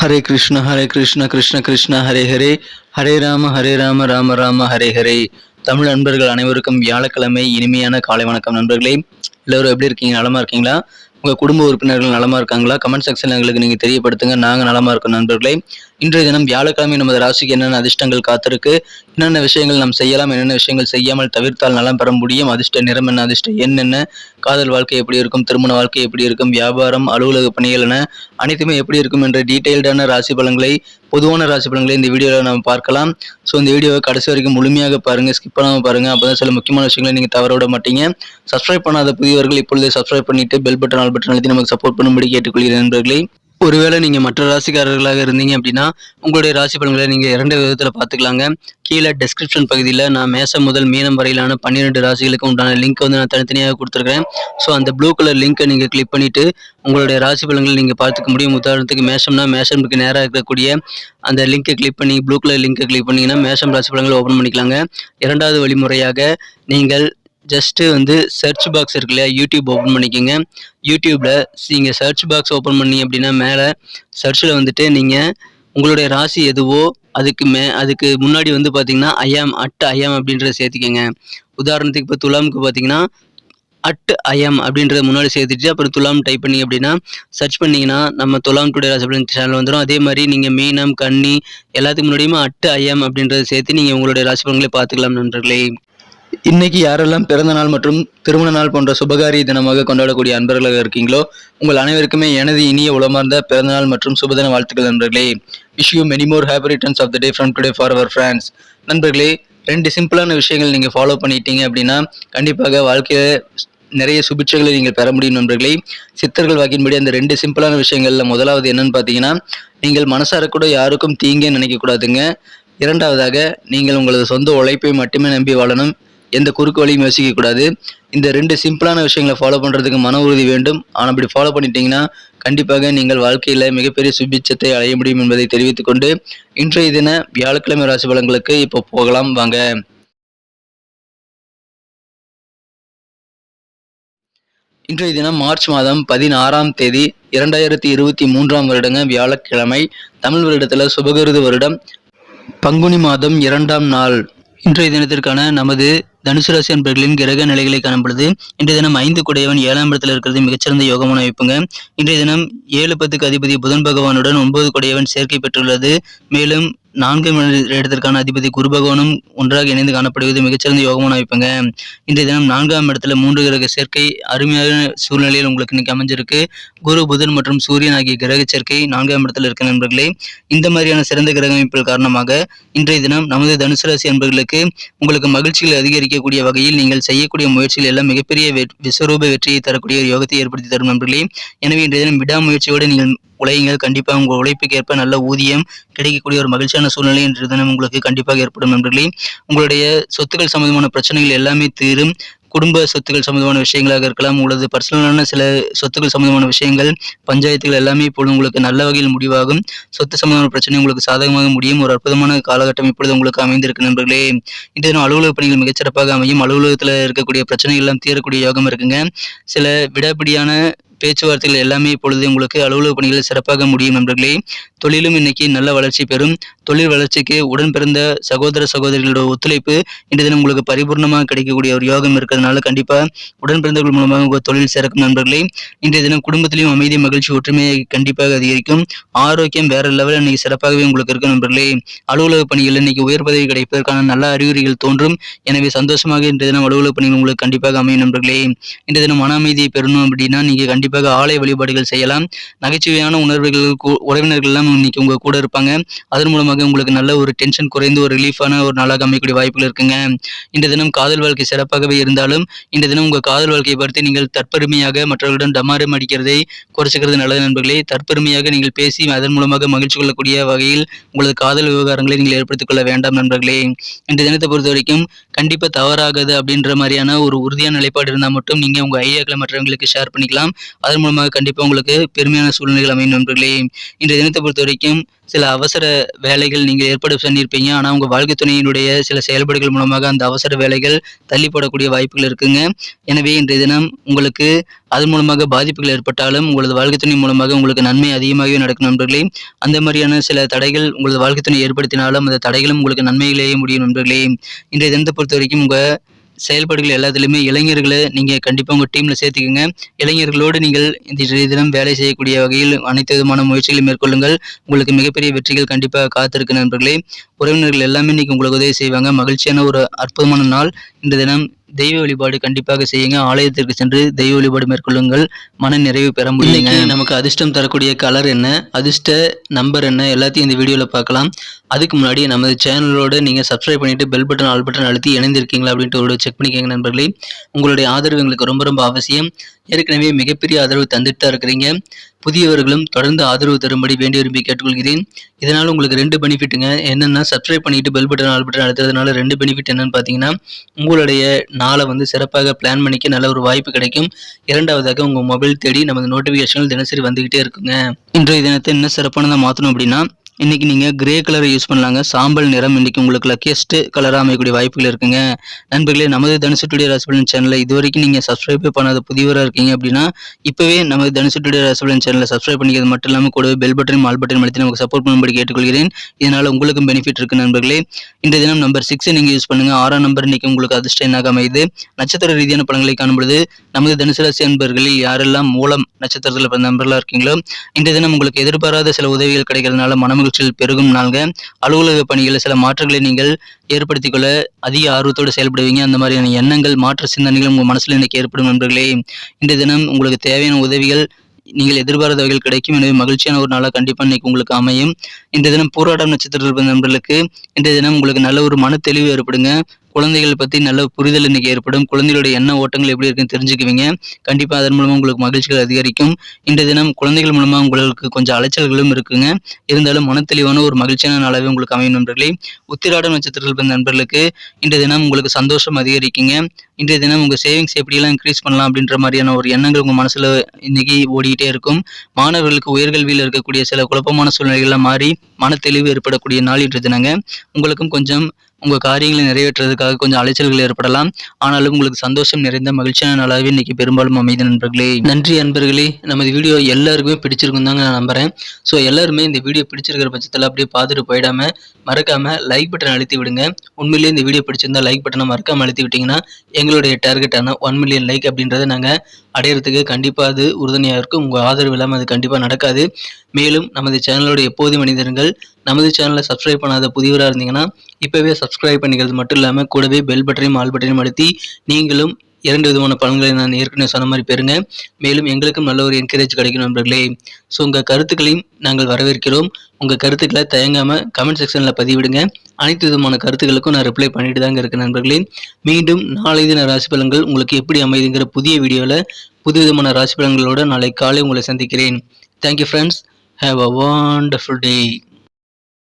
ஹரே கிருஷ்ண கிருஷ்ண கிருஷ்ண ஹரே ஹரே, ஹரே ராம ராம ராம ஹரே ஹரே. தமிழ் நண்பர்கள் அனைவருக்கும் வியாழக்கிழமை இனிமையான காலை வணக்கம் நண்பர்களே. எல்லோரும் எப்படி இருக்கீங்க? நலமா இருக்கீங்களா? உங்கள் குடும்ப உறுப்பினர்கள் நலமா இருக்காங்களா? கமெண்ட் செக்ஷன் எங்களுக்கு நீங்கள் தெரியப்படுத்துங்க. நாங்கள் நலமா இருக்கோம் நண்பர்களே. இன்றைய தினம் வியாழக்கிழமை நமது ராசிக்கு என்னென்ன அதிர்ஷ்டங்கள் காத்திருக்கு, என்னென்ன விஷயங்கள் நாம் செய்யலாம், என்னென்ன விஷயங்கள் செய்யாமல் தவிர்த்தால் நலம் பெற முடியும், அதிர்ஷ்ட நிறம் என்ன, அதிர்ஷ்ட எண் என்ன, காதல் வாழ்க்கை எப்படி இருக்கும், திருமண வாழ்க்கை எப்படி இருக்கும், வியாபாரம், அலுவலக பணிகள் என அனைத்துமே எப்படி இருக்கும் என்ற டீட்டெயில்டான ராசி பலன்களை, பொதுவான ராசி பலன்களை இந்த வீடியோவில் நம்ம பார்க்கலாம். ஸோ இந்த வீடியோவை கடைசி வரைக்கும் முழுமையாக பாருங்கள், ஸ்கிப் பண்ணாமல் பாருங்கள். அப்போ தான் சில முக்கியமான விஷயங்களை நீங்கள் தவற விட மாட்டீங்க. சப்ஸ்கிரைப் பண்ணாத புதியவர்கள் இப்பொழுதே சப்ஸ்கிரைப் பண்ணிட்டு பெல் பட்டன் ஆல் பட்டன் அழுத்தி நமக்கு சப்போர்ட் பண்ணும்படி கேட்டுக்கொள்கிறேன் நண்பர்களே. ஒருவேளை நீங்கள் மற்ற ராசிக்காரர்களாக இருந்தீங்க அப்படின்னா உங்களுடைய ராசி பலன்களை நீங்கள் 2 விதத்தில் பார்த்துக்கலாங்க. கீழே டெஸ்கிரிப்ஷன் பகுதியில் நான் மேசம் முதல் மீனம் வரையிலான 12 ராசிகளுக்கு உண்டான லிங்க் வந்து நான் தனித்தனியாக கொடுத்துருக்கேன். ஸோ அந்த ப்ளூ கலர் லிங்க்கை நீங்கள் கிளிக் பண்ணிவிட்டு உங்களுடைய ராசி பலன்களை நீங்கள் பார்த்துக்க முடியும். உதாரணத்துக்கு மேஷம்னா மேஷமுக்கு நேராக இருக்கக்கூடிய அந்த லிங்கை கிளிக் பண்ணி ப்ளூ கலர் லிங்கை கிளிக் பண்ணிங்கன்னா மேஷம் ராசி பலன்களை ஓப்பன் பண்ணிக்கலாங்க. இரண்டாவது வழிமுறையாக நீங்கள் ஜஸ்ட்டு வந்து சர்ச் பாக்ஸ் இருக்கு இல்லையா, யூடியூப் ஓப்பன் பண்ணிக்கோங்க. யூடியூப்பில் நீங்கள் சர்ச் பாக்ஸ் ஓப்பன் பண்ணி அப்படின்னா மேலே சர்ச்சில் வந்துட்டு நீங்கள் உங்களுடைய ராசி எதுவோ அதுக்கு முன்னாடி வந்து பார்த்தீங்கன்னா ஐயாம் அப்படின்றத சேர்த்திக்கங்க. உதாரணத்துக்கு இப்போ துலாமுக்கு பார்த்தீங்கன்னா ஐஎம் அப்படின்றத முன்னாடி சேர்த்துட்டு அப்புறம் துலாம் டைப் பண்ணி அப்படின்னா சர்ச் பண்ணிங்கன்னா நம்ம துலாம் டுடே ராசி பலன் சேனல் வந்துடும். அதே மாதிரி நீங்கள் மீனம் கன்னி எல்லாத்துக்கு முன்னாடியுமே ஐஎம் அப்படின்றத சேர்த்து நீங்கள் உங்களுடைய ராசி பலன்களை பார்த்துக்கலாம் நண்பர்களே. இன்னைக்கு யாரெல்லாம் பிறந்த நாள் மற்றும் திருமண நாள் போன்ற சுபகாரிய தினமாக கொண்டாடக்கூடிய அன்பர்களாக இருக்கீங்களோ உங்கள் அனைவருக்குமே எனது இனிய உளமார்ந்த பிறந்தநாள் மற்றும் சுபதின வாழ்த்துக்கள் நண்பர்களே. Wish you many more happy returns of the day from today for our friends. நண்பர்களே, 2 சிம்பிளான விஷயங்கள் நீங்கள் ஃபாலோ பண்ணிட்டீங்க அப்படின்னா கண்டிப்பாக வாழ்க்கையில் நிறைய சுபிட்சைகளை நீங்கள் பெற முடியும் நண்பர்களே. சித்தர்கள் வாக்கின்படி அந்த 2 சிம்பிளான விஷயங்கள்ல முதலாவது என்னன்னு பார்த்தீங்கன்னா, நீங்கள் மனசார கூட யாருக்கும் தீங்கே நினைக்கக்கூடாதுங்க. இரண்டாவதாக, நீங்கள் உங்களது சொந்த உழைப்பை மட்டுமே நம்பி வாழணும். எந்த குறுக்கு வழியும் யோசிக்கக்கூடாது. இந்த 2 சிம்பிளான விஷயங்களை ஃபாலோ பண்ணுறதுக்கு மன உறுதி வேண்டும். ஆனால் அப்படி ஃபாலோ பண்ணிட்டீங்கன்னா கண்டிப்பாக நீங்கள் வாழ்க்கையில் மிகப்பெரிய சுபிட்சத்தை அடைய முடியும் என்பதை தெரிவித்துக் கொண்டு இன்றைய தின வியாழக்கிழமை ராசி பலன்களுக்கு இப்போ போகலாம் வாங்க. இன்றைய தினம் மார்ச் மாதம் 16ஆம் தேதி 2023ஆம் வருடங்க வியாழக்கிழமை. தமிழ் வருடத்தில் சுபகிருது வருடம் பங்குனி மாதம் 2ஆம் நாள். இன்றைய தினத்திற்கான நமது தனுசு ராசி அன்பர்களின் கிரக நிலைகளை காணப்படுது. இன்றைய தினம் 5 குடையவன் 7ஆம் இடத்துல இருக்கிறது மிகச்சிறந்த யோகமான அமைப்புங்க. இன்றைய தினம் 7-10க்கு அதிபதி புதன் பகவானுடன் 9 குடையவன் சேர்க்கை பெற்றுள்ளது. மேலும் 4ஆம் இடத்திற்கான அதிபதி குரு பகவானும் ஒன்றாக இணைந்து காணப்படுவது மிகச்சிறந்த யோகமான அமைப்புங்க. இன்றைய தினம் 4ஆம் இடத்துல 3 கிரக சேர்க்கை அருமையான சூழ்நிலையில் உங்களுக்கு இன்னைக்கு அமைஞ்சிருக்கு. குரு புதன் மற்றும் சூரியன் ஆகிய கிரக சேர்க்கை 4ஆம் இடத்துல இருக்க நண்பர்களே. இந்த மாதிரியான சிறந்த கிரக அமைப்புகள் காரணமாக இன்றைய தினம் நமது தனுசு ராசி அன்பர்களுக்கு உங்களுக்கு மகிழ்ச்சிகளை அதிகரிக்கக்கூடிய வகையில் நீங்கள் செய்யக்கூடிய முயற்சிகள் எல்லாம் மிகப்பெரிய விஸ்வரூப வெற்றியை தரக்கூடிய ஒரு யோகத்தை ஏற்படுத்தி தரும் நண்பர்களே. எனவே இன்றைய தினம் விடாமுயற்சியோடு நீங்கள் உழையுங்கள். கண்டிப்பாக உங்கள் உழைப்புக்கு ஏற்ப நல்ல ஊதியம் கிடைக்கக்கூடிய ஒரு மகிழ்ச்சியான சூழ்நிலை இன்றைய தினம் உங்களுக்கு கண்டிப்பாக ஏற்படும் நண்பர்களே. உங்களுடைய சொத்துக்கள் சம்பந்தமான பிரச்சனைகள் எல்லாமே தீரும். குடும்ப சொத்துக்கள் சம்பந்தமான விஷயங்களாக இருக்கலாம், உங்களது பர்சனலான சில சொத்துக்கள் சம்பந்தமான விஷயங்கள், பஞ்சாயத்துகள் எல்லாமே இப்பொழுது உங்களுக்கு நல்ல வகையில் முடிவாகும். சொத்து சம்பந்தமான பிரச்சனை உங்களுக்கு சாதகமாக முடியும். ஒரு அற்புதமான காலகட்டம் இப்பொழுது உங்களுக்கு அமைந்திருக்கு நண்பர்களே. இன்றைய தினம் அலுவலக பணிகள் மிகச்சிறப்பாக அமையும். அலுவலகத்தில் இருக்கக்கூடிய பிரச்சனைகள் எல்லாம் தீரக்கூடிய யோகம் இருக்குங்க. சில விடாப்பிடியான பேச்சுவார்த்தைகள் எல்லாமே இப்பொழுது உங்களுக்கு அலுவலக பணிகள் சிறப்பாக முடியும் நண்பர்களே. தொழிலும் இன்னைக்கு நல்ல வளர்ச்சி பெறும். தொழில் வளர்ச்சிக்கு உடன் பிறந்த சகோதர சகோதரிகளோட ஒத்துழைப்பு இன்றைய தினம் உங்களுக்கு பரிபூர்ணமாக கிடைக்கக்கூடிய ஒரு யோகம் இருக்கிறதுனால கண்டிப்பாக உடன் பிறந்தவர்கள் மூலமாக உங்கள் தொழில் சிறக்கும் நண்பர்களே. இன்றைய தினம் குடும்பத்திலையும் அமைதி, மகிழ்ச்சி, ஒற்றுமையை கண்டிப்பாக அதிகரிக்கும். ஆரோக்கியம் வேற லெவலில் இன்னைக்கு சிறப்பாகவே உங்களுக்கு இருக்கும் நண்பர்களே. அலுவலக பணிகள் இன்னைக்கு உயர் பதவி கிடைப்பதற்கான நல்ல அறிகுறிகள் தோன்றும். எனவே சந்தோஷமாக இன்றைய தினம் அலுவலக பணிகள் உங்களுக்கு கண்டிப்பாக அமையும் நண்பர்களே. இன்றைய தினம் மன அமைதியை பெறணும் அப்படின்னா நீங்க கண்டிப்பாக ஆலய வழிபாடுகள் செய்யலாம். நகைச்சுவையான உறவினர்கள் எல்லாம் இன்னைக்கு உங்க கூட இருப்பாங்க. அதன் மூலமாக உங்களுக்கு நல்ல ஒரு டென்ஷன் குறைந்து ஒரு ரிலீஃபான ஒரு நாளாக அமையக்கூடிய வாய்ப்புகள் இருக்குங்க. இந்த தினம் காதல் வாழ்க்கை சிறப்பாகவே இருந்தாலும் இந்த தினம் உங்க காதல் வாழ்க்கையை பார்த்து நீங்கள் தற்பெருமையாக மற்றவர்களிடம் டமாரம் அடிக்கிறதை குறைச்சிக்கிறது நல்லது நண்பர்களே. தற்பெருமையாக நீங்கள் பேசி அதன் மூலமாக மகிழ்ச்சி கொள்ளக்கூடிய வகையில் உங்களது காதல் விவகாரங்களை நீங்கள் ஏற்படுத்திக் கொள்ள வேண்டாம் நண்பர்களே. இந்த தினத்தை பொறுத்த வரைக்கும் கண்டிப்பா தவறாகாது அப்படின்ற மாதிரியான ஒரு உறுதியான நிலைப்பாடு இருந்தால் மட்டும் நீங்க உங்க ஐடியாக்களை மற்றவங்களுக்கு ஷேர் பண்ணிக்கலாம். அதன் மூலமாக கண்டிப்பா உங்களுக்கு பெருமையான சூழ்நிலைகள் அமையும் நண்பர்களே. இன்றைய தினத்தை பொறுத்த பொறுத்தவரைக்கும் சில அவசர வேலைகள் நீங்கள் ஏற்பாடு பண்ணியிருப்பீங்க. ஆனா, உங்க வாழ்க்கை துணையினுடைய சில செயல்பாடுகள் மூலமாக அந்த அவசர வேலைகள் தள்ளி போடக்கூடிய வாய்ப்புகள் இருக்குங்க. எனவே இன்றைய தினம் உங்களுக்கு அதன் மூலமாக பாதிப்புகள் ஏற்பட்டாலும், உங்களது வாழ்க்கை துணை மூலமாக உங்களுக்கு நன்மை அதிகமாகவே நடக்கும் நண்பர்களே. அந்த மாரியான சில தடைகள் உங்களது வாழ்க்கை துணை ஏற்படுத்தினாலும், அந்த தடைகளும் உங்களுக்கு நன்மையிலேயே முடியும் நண்பர்களே. இன்றைய தினத்த பொறுத்தவரைக்கும் உங்க செயல்பாடுகள் எல்லாத்துலயுமே இளைஞர்கள நீங்க கண்டிப்பா உங்க டீம்ல சேர்த்துக்கங்க. இளைஞர்களோடு நீங்கள் இன்றைய தினம் வேலை செய்யக்கூடிய வகையில் அனைத்து விதமான முயற்சிகளை மேற்கொள்ளுங்கள். உங்களுக்கு மிகப்பெரிய வெற்றிகள் கண்டிப்பா காத்திருக்கு நண்பர்களே. உறவினர்கள் எல்லாமே இன்னைக்கு உங்களுக்கு உதவி செய்வாங்க. மகிழ்ச்சியான ஒரு அற்புதமான நாள். இந்த தினம் தெய்வ வழிபாடு கண்டிப்பாக செய்யுங்க. ஆலயத்திற்கு சென்று தெய்வ வழிபாடு மேற்கொள்ளுங்கள். மன நிறைவு பெற முடியுங்க. நமக்கு அதிர்ஷ்டம் தரக்கூடிய கலர் என்ன, அதிர்ஷ்ட நம்பர் என்ன, எல்லாத்தையும் இந்த வீடியோல பார்க்கலாம். அதுக்கு முன்னாடி நமது சேனலோட நீங்க சப்ஸ்கிரைப் பண்ணிட்டு பெல் பட்டன் ஆல் பட்டன் அழுத்தி இணைந்திருக்கீங்களா அப்படின்ட்டு ஒரு செக் பண்ணிக்கோங்க நண்பர்களே. உங்களுடைய ஆதரவு எங்களுக்கு ரொம்ப ரொம்ப அவசியம். ஏற்கனவே மிகப்பெரிய ஆதரவு தந்துட்டு தான் இருக்கிறீங்க. புதியவர்களும் தொடர்ந்து ஆதரவு தரும்படி வேண்டி விரும்பி கேட்டுக்கொள்கிறேன். இதனால உங்களுக்கு 2 பெனிஃபிட்டுங்க. என்னன்னா, சப்ஸ்கிரைப் பண்ணிட்டு பெல் பட்டன் ஆல் பட்டன் அழுத்துறதுனால 2 பெனிஃபிட் என்னன்னு பார்த்தீங்கன்னா, உங்களுடைய நாளை சிறப்பாக பிளான் பண்ணிக்க நல்ல ஒரு வாய்ப்பு கிடைக்கும். இரண்டாவதாக உங்க மொபைல் தேடி நமது நோட்டிஃபிகேஷன்கள் தினசரி வந்துகிட்டே இருக்குங்க. இன்றைய தினத்தை இன்னும் சிறப்பானதாக மாற்றணும் அப்படின்னா, இன்னைக்கு நீங்க கிரே கலரை யூஸ் பண்ணலாங்க. சாம்பல் நிறம் இன்னைக்கு உங்களுக்கு லக்கியஸ்ட் கலரா அமையக்கூடிய வாய்ப்புகள் இருக்குங்க. நண்பர்களே, நமது தனுசு டுடே ராசி பலன் சேனலை இதுவரைக்கும் நீங்க சப்ஸ்கிரைப் பண்ணாத புதியவராக இருக்கீங்க அப்படின்னா, இப்பவே நமது தனுசு டுடே ராசி பலன் சேனலை சப்ஸ்கிரைப் பண்ணிக்கிறது மட்டும் இல்லாமல் கூடவே பெல் பட்டனையும் ஆல் பட்டனையும் அழுத்தி நமக்கு சப்போர்ட் பண்ணும்படி கேட்டுக்கொள்கிறேன். இதனால உங்களுக்கும் பெனிஃபிட் இருக்கு நண்பர்களே. இன்றைய தினம் நம்பர் 6 நீங்க யூஸ் பண்ணுங்க. 6ஆம் நம்பர் இன்னைக்கு உங்களுக்கு அதிர்ஷ்ட எண்ணாக அமையுது. நட்சத்திர ரீதியான பலன்களை காணும்பொழுது நமது தனுசு ராசி அன்பர்களில் யாரெல்லாம் மூலம் நட்சத்திரத்தில் பிறந்த நண்பர்களா இருக்கீங்களோ, இன்றைய தினம் உங்களுக்கு எதிர்பாராத சில உதவிகள் கிடைக்கிறதுனால மனமகிழ்ச்சியில் பெருகும் நாள்க. அலுவலக பணிகளில் சில மாற்றங்களை நீங்கள் ஏற்படுத்திக் கொள்ள அதிக ஆர்வத்தோடு செயல்படுவீங்க. அந்த மாதிரியான எண்ணங்கள், மாற்ற சிந்தனைகள் உங்க மனசுல இன்னைக்கு ஏற்படும் நண்பர்களே. இன்றைய தினம் உங்களுக்கு தேவையான உதவிகள் நீங்கள் எதிர்பாராத வகையில் கிடைக்கும். எனவே மகிழ்ச்சியான ஒரு நாளாக கண்டிப்பா இன்னைக்கு உங்களுக்கு அமையும். இன்றைய தினம் பூராடம் நட்சத்திரத்தில் பிறந்த நண்பர்களுக்கு இன்றைய தினம் உங்களுக்கு நல்ல ஒரு மன தெளிவு ஏற்படுங்க. குழந்தைகள் பத்தி நல்ல புரிதல் இன்னைக்கு ஏற்படும். குழந்தைகளுடைய எண்ண ஓட்டங்கள் எப்படி இருக்குன்னு தெரிஞ்சுக்குவீங்க. கண்டிப்பா அதன் மூலமா உங்களுக்கு மகிழ்ச்சிகள் அதிகரிக்கும். இன்றைய தினம் குழந்தைகள் மூலமா உங்களுக்கு கொஞ்சம் அலைச்சல்களும் இருக்குங்க. இருந்தாலும் மனத்தெளிவான ஒரு மகிழ்ச்சியான நாளாவே உங்களுக்கு அமையும் நண்பர்களே. உத்திராடம் நட்சத்திரத்தில் பிறந்த நண்பர்களுக்கு இன்றைய தினம் உங்களுக்கு சந்தோஷம் அதிகரிக்குங்க. இன்றைய தினம் உங்க சேவிங்ஸ் எப்படியெல்லாம் இன்க்ரீஸ் பண்ணலாம் அப்படின்ற மாதிரியான ஒரு எண்ணங்கள் உங்க மனசுல இன்னைக்கு ஓடிக்கிட்டே இருக்கும். மாணவர்களுக்கு உயர்கல்வியில் இருக்கக்கூடிய சில குழப்பமான சூழ்நிலைகள்லாம் மாறி மன தெளிவு ஏற்படக்கூடிய நாள் இன்றைய தினங்க. உங்களுக்கும் கொஞ்சம் உங்க காரியங்களை நிறைவேற்றுறதுக்காக கொஞ்சம் அலைச்சல்கள் ஏற்படலாம். ஆனாலும் உங்களுக்கு சந்தோஷம் நிறைந்த மகிழ்ச்சியான நாளாகவே இன்னைக்கு பெரும்பாலும் அமைதி நண்பர்களே. நன்றி அன்பர்களே. நமது வீடியோ எல்லாருக்குமே பிடிச்சிருக்கும் தாங்க நான் நம்புறேன். ஸோ எல்லாருமே இந்த வீடியோ பிடிச்சிருக்கிற பட்சத்தில் அப்படியே பார்த்துட்டு போயிடாம மறக்காம லைக் பட்டன் அழுத்தி விடுங்க. உண்மையிலேயே இந்த வீடியோ பிடிச்சிருந்தா லைக் பட்டனை மறக்காம அழுத்தி விட்டீங்கன்னா எங்களுடைய டார்கெட்டான 1 மில்லியன் லைக் அப்படின்றத நாங்கள் அடையிறதுக்கு கண்டிப்பாக அது உறுதுணையாக இருக்கும். உங்கள் ஆதரவு இல்லாமல் அது கண்டிப்பாக நடக்காது. மேலும் நமது சேனலோட எப்போதும் மனிதர்கள் நமது சேனலை சப்ஸ்கிரைப் பண்ணாத புதியவராக இருந்தீங்கன்னா இப்போவே சப்ஸ்கிரைப் பண்ணிக்கிறது மட்டும் இல்லாமல் கூடவே பெல் பட்டனையும் ஆல் பட்டனையும் அழுத்தி நீங்களும் 2 விதமான பலன்களை நான் ஏற்கனவே சொன்ன மாதிரி பெறுங்க. மேலும் எங்களுக்கும் நல்ல ஒரு என்கரேஜ் கிடைக்கும் நண்பர்களே. ஸோ உங்கள் கருத்துக்களையும் நாங்கள் வரவேற்கிறோம். உங்கள் கருத்துக்களை தயங்காமல் கமெண்ட் செக்ஷனில் பதிவிடுங்க. அனைத்து விதமான கருத்துக்களுக்கும் நான் ரிப்ளை பண்ணிட்டு தாங்க இருக்கேன் நண்பர்களே. மீண்டும் நாளை தின ராசி பலன்கள் உங்களுக்கு எப்படி அமைதுங்கிற புதிய வீடியோவில் புது விதமான ராசி பலன்களோடு நாளை காலை உங்களை சந்திக்கிறேன். Thank you friends. Have a wonderful day.